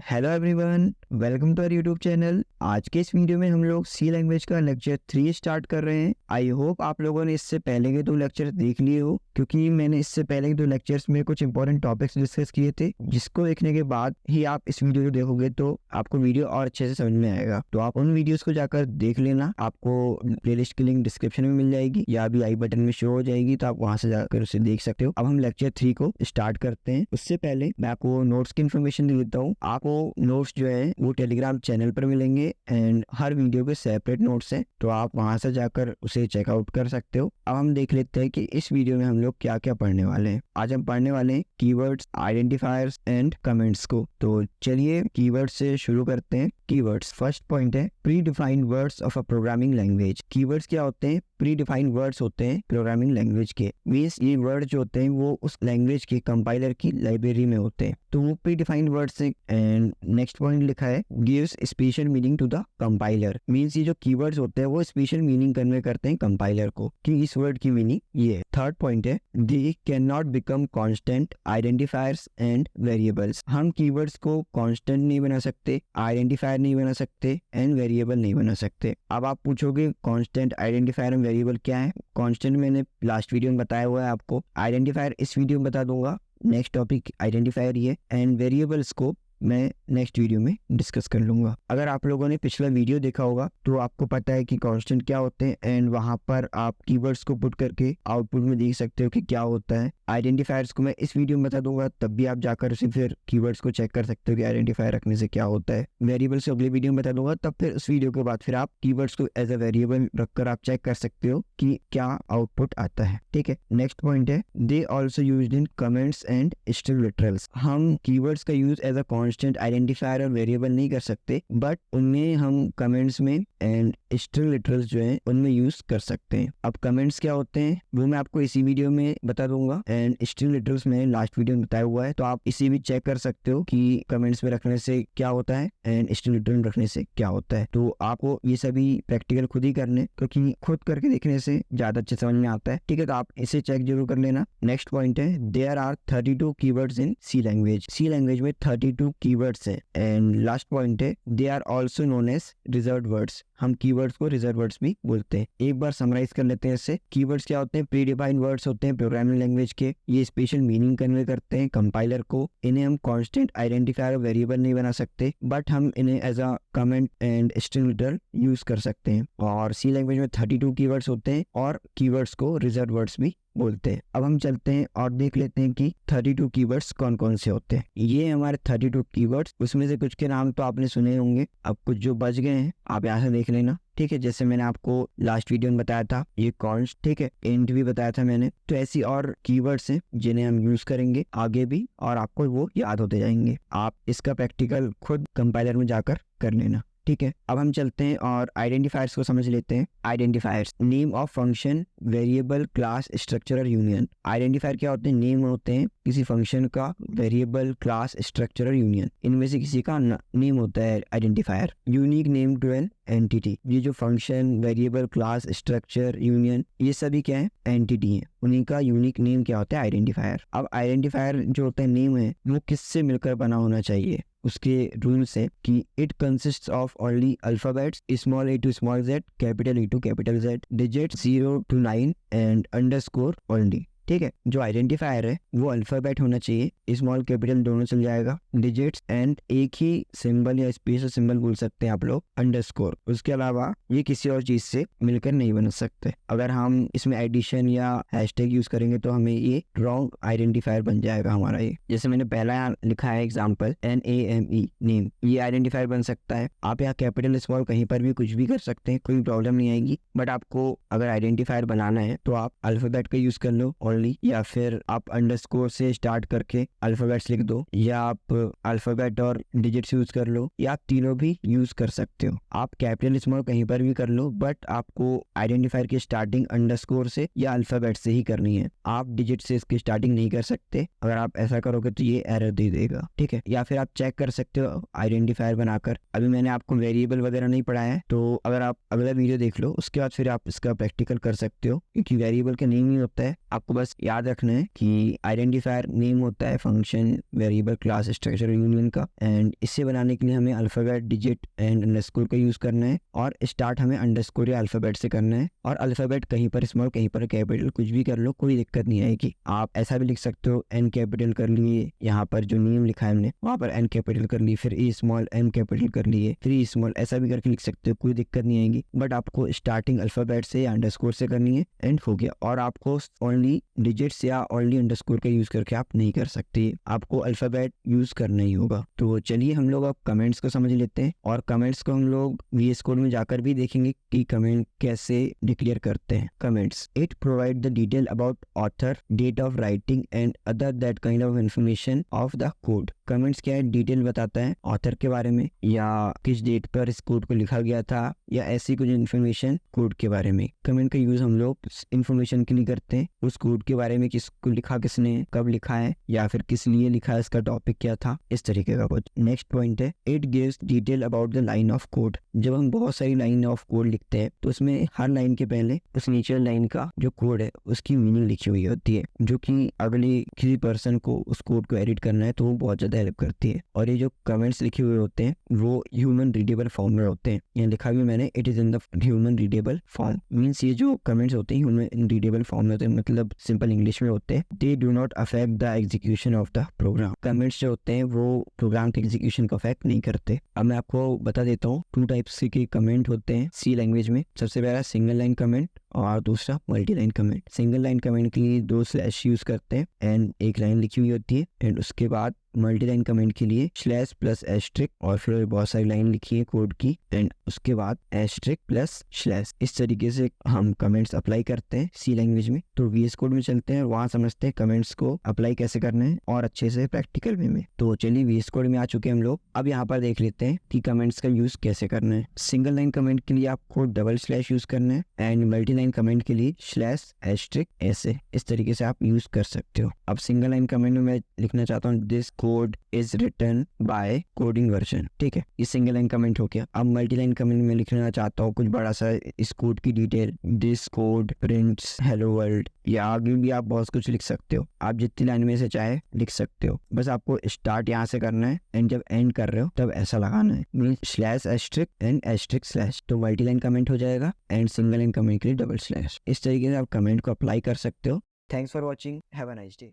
Hello everyone, welcome to our YouTube channel. आज के इस वीडियो में हम लोग सी लैंग्वेज का लेक्चर 3 स्टार्ट कर रहे हैं। आई होप आप लोगों ने इससे पहले के 2 लेक्चर देख लिए हो, क्योंकि मैंने इससे पहले के 2 लेक्चर्स में कुछ इंपॉर्टेंट टॉपिक्स डिस्कस किए थे, जिसको देखने के बाद ही आप इस वीडियो को देखोगे तो आपको वीडियो और अच्छे से समझ में आएगा। तो आप उन वीडियोस को जाकर देख लेना, आपको प्लेलिस्ट की लिंक डिस्क्रिप्शन में मिल जाएगी या अभी आई बटन में शो हो जाएगी, तो आप वहां से जाकर उसे देख सकते हो। अब हम लेक्चर 3 को स्टार्ट करते हैं। उससे पहले मैं आपको नोट्स की इन्फॉर्मेशन दे देता हूँ। आपको नोट्स जो है वो टेलीग्राम चैनल पर मिलेंगे एंड हर वीडियो के सेपरेट नोट्स हैं, तो आप वहां से जाकर उसे चेकआउट कर सकते हो। अब हम देख लेते हैं कि इस वीडियो में हम लोग क्या क्या पढ़ने वाले हैं। आज हम पढ़ने वाले हैं कीवर्ड्स, आइडेंटिफायर्स एंड कमेंट्स को। तो चलिए कीवर्ड्स से शुरू करते हैं। कीवर्ड्स, फर्स्ट पॉइंट है pre defined words of a programming language. Keywords क्या होते हैं? प्री डिफाइंड वर्ड्स होते हैं प्रोग्रामिंग लैंग्वेज के। मींस ये वर्ड जो होते हैं वो उस लैंग्वेज के कंपाइलर की लाइब्रेरी में होते हैं, तो वो प्री डिफाइंड वर्ड्स हैं। एंड नेक्स्ट पॉइंट लिखा है gives special meaning to the compiler. Means ये जो कीवर्ड्स होते हैं वो स्पेशल मीनिंग कन्वे करते हैं कंपाइलर को कि इस वर्ड की मीनिंग ये है। थर्ड पॉइंट है they can not become constant identifiers and variables. हम कीवर्ड्स को कांस्टेंट नहीं बना सकते, आइडेंटिफायर नहीं बना सकते एंड वेरिएबल नहीं बना सकते। अब आप पूछोगे कांस्टेंट, आइडेंटिफायर एंड वेरिएबल क्या है? कांस्टेंट मैंने लास्ट वीडियो में बताया हुआ है आपको, आइडेंटिफायर इस वीडियो में बता दूंगा। नेक्स्ट टॉपिक आइडेंटिफायर ये, एंड वेरिएबल्स को मैं नेक्स्ट वीडियो में डिस्कस कर लूंगा। अगर आप लोगों ने पिछला वीडियो देखा होगा तो आपको पता है कि कांस्टेंट क्या होते हैं एंड वहां पर आप कीवर्ड्स को पुट करके आउटपुट में देख सकते हो कि क्या होता है। आइडेंटिफायर्स को मैं इस वीडियो में बता दूंगा, तब भी आप जाकर उसे फिर कीवर्ड्स को चेक कर सकते हो कि आइडेंटिफायर रखने से क्या होता है। वेरिएबल्स को अगले वीडियो में बता दूंगा, तब फिर उस वीडियो के बाद फिर आप कीवर्ड्स को एज अ वेरिएबल रखकर आप चेक कर सकते हो कि क्या आउटपुट आता है। ठीक है, नेक्स्ट पॉइंट है they also used in comments and string literals. हम कीवर्ड्स का use as a constant, identifier और वेरिएबल नहीं कर सकते, बट उनमें हम कमेंट्स में एंड स्ट्रिंग लिटरल्स जो है उनमें यूज कर सकते हैं। अब कमेंट्स क्या होते हैं वो मैं आपको इसी वीडियो में बता दूंगा एंड स्ट्रिंग लिटरल्स मैंने लास्ट वीडियो में बताया हुआ है, तो आप इसी भी चेक कर सकते हो कि कमेंट्स में रखने से क्या होता है एंड स्ट्रिंग लिटरल में रखने से क्या होता है। तो आपको ये सभी प्रैक्टिकल खुद ही करने, क्योंकि खुद करके देखने से ज्यादा अच्छे समझ में आता है। ठीक है, तो आप इसे चेक जरूर कर लेना। नेक्स्ट पॉइंट है there are 32 keywords in C language. C language में 32 कीवर्ड्स है। एंड लास्ट पॉइंट है they are also known as reserved words. हम कीवर्ड्स को रिजर्व वर्ड्स भी बोलते हैं। एक बार समराइज कर लेते हैं इससे। कीवर्ड्स क्या होते हैं? प्री डिफाइंड वर्ड्स होते हैं प्रोग्रामिंग लैंग्वेज के। ये स्पेशल मीनिंग कन्वे करते हैं कंपाइलर को। इन्हें हम कांस्टेंट, आइडेंटिफायर और वेरिएबल नहीं बना सकते, बट हम इन्हें as a comment and string literal use कर सकते हैं। और सी लैंग्वेज में 32 कीवर्ड्स होते हैं और कीवर्ड्स को रिजर्व वर्ड्स भी बोलते हैं। अब हम चलते हैं और देख लेते हैं कि 32 कीवर्ड्स कौन कौन से होते हैं। ये हमारे 32 कीवर्ड्स, उसमें से कुछ के नाम तो आपने सुने होंगे, अब कुछ जो बच गए हैं आप यहाँ से देख लेना। ठीक है, जैसे मैंने आपको लास्ट वीडियो में बताया था ये कॉन्स्ट, ठीक है, इंट भी बताया था मैंने। तो ऐसी और कीवर्ड्स हैं जिन्हें हम यूज करेंगे आगे भी और आपको वो याद होते जाएंगे। आप इसका प्रैक्टिकल खुद कंपाइलर में जाकर कर लेना। ठीक है, अब हम चलते हैं और आइडेंटिफायर्स को समझ लेते हैं। Identifiers, name of function, variable, class, structure और यूनियन। आइडेंटिफायर क्या होते हैं? नेम होते हैं किसी फंक्शन का, वेरिएबल, क्लास, स्ट्रक्चर और यूनियन, इनमें से किसी का नेम होता है identifier. Unique name to an entity. ये जो function, variable, class, structure, union, ये सभी क्या है? एंटिटी है। उन्हीं का यूनिक नेम क्या होता है? आइडेंटिफायर। अब आइडेंटिफायर जो होता है नेम है वो किससे मिलकर बना होना चाहिए? उसके रूल्स है कि it consists of only alphabets, small a to small z, capital E to capital Z, digit 0 to 9 and underscore only. ठीक है, जो आइडेंटिफायर है वो अल्फाबेट होना चाहिए, स्मॉल कैपिटल दोनों चल जाएगा, डिजिट्स एंड एक ही सिंबल या स्पेशल सिंबल बोल सकते हैं आप लोग, अंडरस्कोर। उसके अलावा ये किसी और चीज से मिलकर नहीं बन सकते। अगर हम इसमें एडिशन या हैशटैग यूज करेंगे तो हमें ये रॉन्ग आइडेंटिफायर बन जाएगा हमारा। ये जैसे मैंने पहला यहाँ लिखा है एग्जाम्पल NAME, नेम, ये आइडेंटिफायर बन सकता है। आप यहाँ कैपिटल स्मॉल कहीं पर भी कुछ भी कर सकते हैं, कोई प्रॉब्लम नहीं आएगी, बट आपको अगर आइडेंटिफायर बनाना है तो आप अल्फाबेट का यूज कर लो ओनली, या फिर आप अंडरस्कोर से स्टार्ट करके अल्फाबेट्स लिख दो, या आप अल्फाबेट और डिजिट्स यूज कर लो, या आप तीनों भी यूज कर सकते हो। आप कैपिटल स्मॉल कहीं पर भी कर लो, बट आपको आइडेंटिफायर की स्टार्टिंग अंडरस्कोर से या अल्फाबेट से ही करनी है। आप डिजिट से इसकी स्टार्टिंग नहीं कर सकते। अगर आप ऐसा करोगे तो ये एरर दे देगा। ठीक है, या फिर आप चेक कर सकते हो आइडेंटिफायर बनाकर। अभी मैंने आपको वेरिएबल वगैरह नहीं पढ़ाया है, तो अगर आप अगला वीडियो देख लो उसके बाद फिर आप इसका प्रैक्टिकल कर सकते हो, क्योंकि वेरिएबल का नेम ही होता है। आपको बस याद रखना है कि आइडेंटिफायर नेम होता है function, variable, class, structure, union का, एंड इसे बनाने के लिए हमें अल्फाबेट, डिजिट एंड अंडरस्कोर का यूज करना है, और स्टार्ट हमें अंडरस्कोर या अल्फाबेट से करना है। और अल्फाबेट कहीं पर स्मॉल कहीं पर कैपिटल, कुछ भी कर लो, कोई दिक्कत नहीं आएगी। आप ऐसा भी लिख सकते हो, एन कैपिटल कर लिए, यहाँ पर जो नेम लिखा है हमने वहां पर एन कैपिटल कर ली, फिर ई स्मॉल एम कैपिटल कर लिए, फिर ई स्मॉल, ऐसा भी करके लिख सकते हो, कोई दिक्कत नहीं आएगी। बट आपको स्टार्टिंग अल्फाबेट से या अंडरस्कोर से करनी है, एंड हो गया। और आपको ओनली डिजिट्स या ओनली अंडरस्कोर का यूज करके आप नहीं कर सकते, आपको अल्फाबेट यूज करना ही होगा। तो चलिए हम लोग अब कमेंट्स को समझ लेते हैं, और कमेंट्स को हम लोग VS कोड में जाकर भी देखेंगे कि कमेंट कैसे डिक्लेयर करते हैं। Comments, it provide the detail about author, date of writing and other that kind of information of the code. Comments क्या है, डिटेल बताता है ऑथर के बारे में, या किस डेट पर इस कोड को लिखा गया था, या ऐसी कुछ इन्फॉर्मेशन कोड के बारे में। कमेंट का यूज हम लोग इन्फॉर्मेशन के लिए करते हैं, उस कोड के बारे में, किसको लिखा, किसने, कब लिखा है, या फिर किस लिए लिखा है, इसका टॉपिक क्या था, इस तरीके का कुछ। नेक्स्ट पॉइंट है, it gives detail about the line of code. जब हम बहुत सारी लाइन ऑफ कोड लिखते हैं तो उसमें हर लाइन के पहले उस नीचे लाइन का जो कोड है उसकी मीनिंग लिखी हुई होती है, जो कि अगले किसी पर्सन को उस कोड को एडिट करना है तो वो बहुत ज्यादा हेल्प करती है। और ये जो कमेंट्स लिखे हुए होते हैं वो ह्यूमन रीडेबल फॉर्म में होते हैं। यहाँ लिखा भी मैंने, it is in the human readable form, means ये जो कमेंट्स होते हैं ह्यूमन रीडेबल फॉर्म में होते हैं, मतलब सिंपल इंग्लिश में होते हैं। They do not affect the execution of the program. Comments जो होते हैं वो प्रोग्राम के एग्जीक्यूशन को अफेक्ट नहीं करते। अब मैं आपको बता देता हूँ, 2 टाइप्स के कमेंट होते हैं सी लैंग्वेज में। सबसे पहला सिंगल लाइन कमेंट और दूसरा multi line comment. Single line comment के लिए 2 स्लैश यूज करते हैं एंड एक लाइन लिखी हुई होती है, एंड उसके बाद मल्टी लाइन कमेंट के लिए स्लैश प्लस एस्ट्रिक और फिर बहुत सारी लाइन लिखी है कोड की, एंड उसके बाद एस्ट्रिक प्लस स्लैश। इस तरीके से हम कमेंट्स अप्लाई करते हैं सी लैंग्वेज में। तो VS कोड में चलते हैं और वहां समझते हैं कमेंट्स को अप्लाई कैसे करना है और अच्छे से प्रैक्टिकल वे में। तो चलिए VS कोड में आ चुके हैं हम लोग। अब यहाँ पर देख लेते हैं कि कमेंट्स का यूज कैसे करना है। सिंगल लाइन कमेंट के लिए आपको डबल स्लैश यूज करना है, एंड मल्टी लाइन कमेंट के लिए स्लैश एस्ट्रिक, ऐसे इस तरीके से आप यूज कर सकते हो। अब सिंगल लाइन कमेंट में मैं लिखना चाहता हूँ, this code is written by coding version. ठीक है, ये सिंगल लाइन कमेंट हो गया। अब मल्टी लाइन कमेंट में लिखना चाहता हूँ कुछ बड़ा सा इस कोड की detail, this code prints hello world, या आगे भी आप बहुत कुछ लिख सकते हो। आप जितनी लाइन में से चाहे लिख सकते हो, बस आपको स्टार्ट यहाँ से करना है, एंड जब एंड कर रहे हो तब ऐसा लगाना है, mean slash asterisk and asterisk slash. तो मल्टी लाइन कमेंट हो जाएगा, एंड सिंगल लाइन कमेंट के लिए डबल स्लैश। इस तरीके से आप कमेंट को अप्लाई कर सकते हो। Thanks for watching, have a nice day.